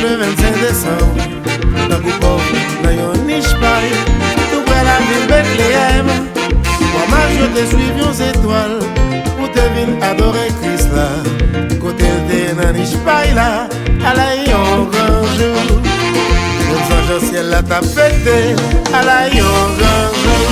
le 25 décembre, dans Goupov, dans yon niche paille, tout près la ville Bethléem. Moi, ma je te suivi aux étoiles, pour te venir adorer Christ là. Côté de dans niche paille là, à la yon grand jour. Les anges au ciel là t'a fêté, à la yon grand jour.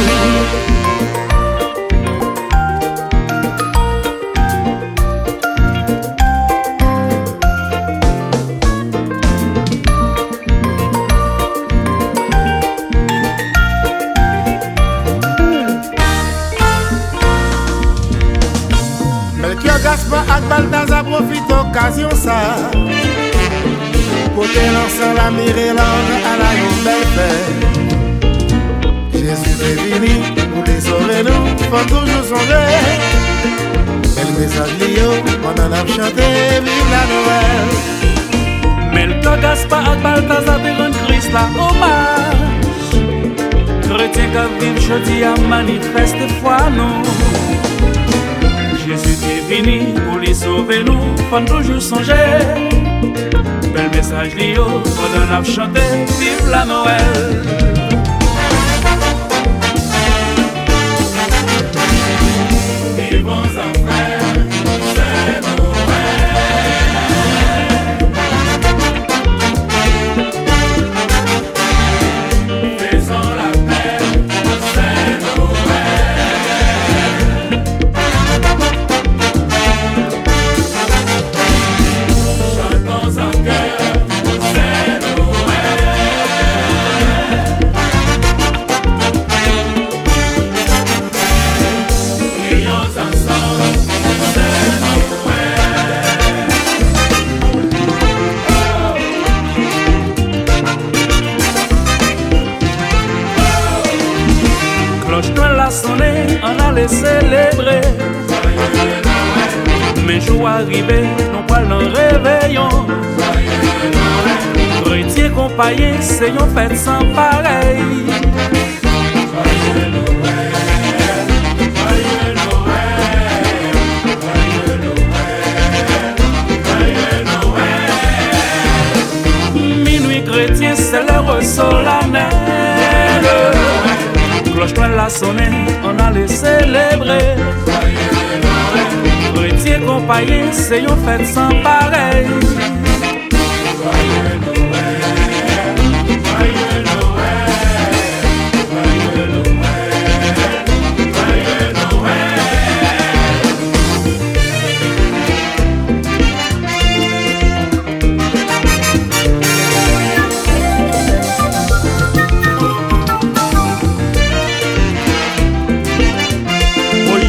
Gaspard ak Balthazar profite occasion ça pour te lancer la mire l'ange à la yon belle fête. Jésus est venu pour les sauver nous, faut toujours songer. Et le message lié, on en a chanté, vive la Noël. Melchior Gaspard ak Balthazar te rend Christ la hommage. Chrétien qui vivent jeudi a manifeste foi nous. Jésus est venu pour les sauver nous, faut toujours songer. Bel message lié, on a chanté, vive la Noël. Vivons en frères, c'est Noël. Faisons la paix, c'est Noël. Chantons en cœur, c'est Noël. Prions ensemble, c'est Noël. Cloche Noël a sonné, on allait célébrer. Joyeux Noël. Mais jour arrivé, non pas dans réveillon. Joyeux Noël. Chrétien compagnie, c'est une fête sans pareil. Joyeux Noël. Joyeux Noël. Joyeux Noël. Joyeux Noël. Minuit chrétien, c'est l'heure solennelle. Cloche Noël a sonné, on allait célébrer. Joyeux Noël. Chrétien compagnie, c'est une fête sans pareil. Joyeux Noël. Joyeux Noël. Joyeux Noël. Joyeux Noël. Oui.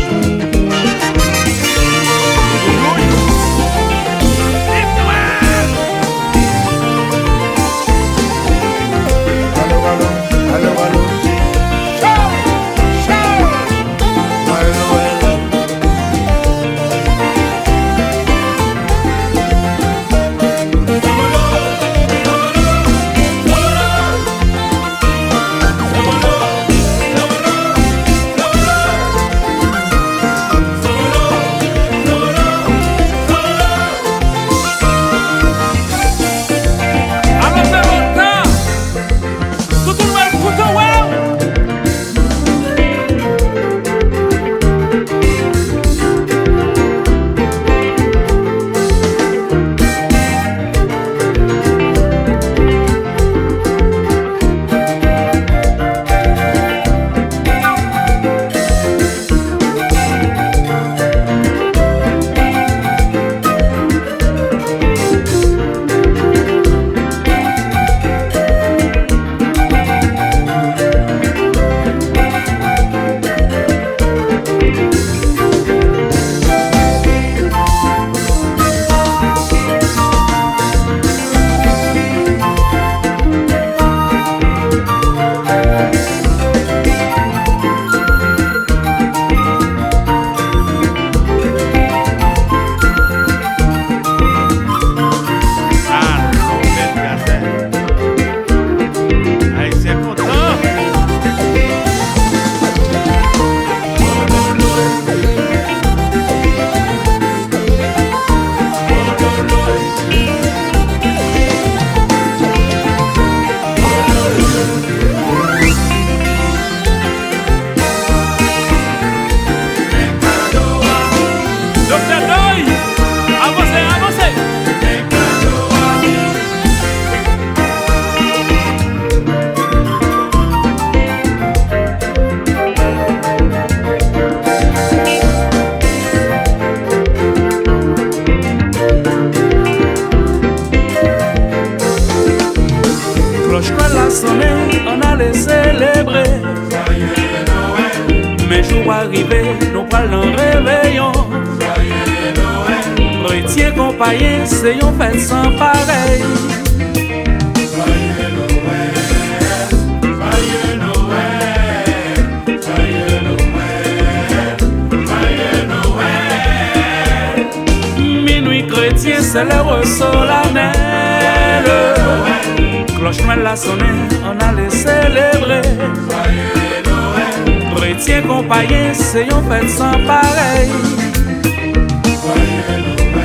Cloche Noël a sonné, on allait célébrer. Joyeux Noël, Mais jours arrivés, nous parlons réveillon. Joyeux Noël, Chrétien compagnon, c'est une fête sans pareil. Joyeux Noël, Joyeux Noël, Joyeux Noël, Joyeux Noël. Minuit chrétien, c'est l'heure solennelle. Cloche Noël a sonné, on allait célébrer. Joyeux Noël, Chrétien compagnon, c'est une fête sans pareil. Joyeux Noël.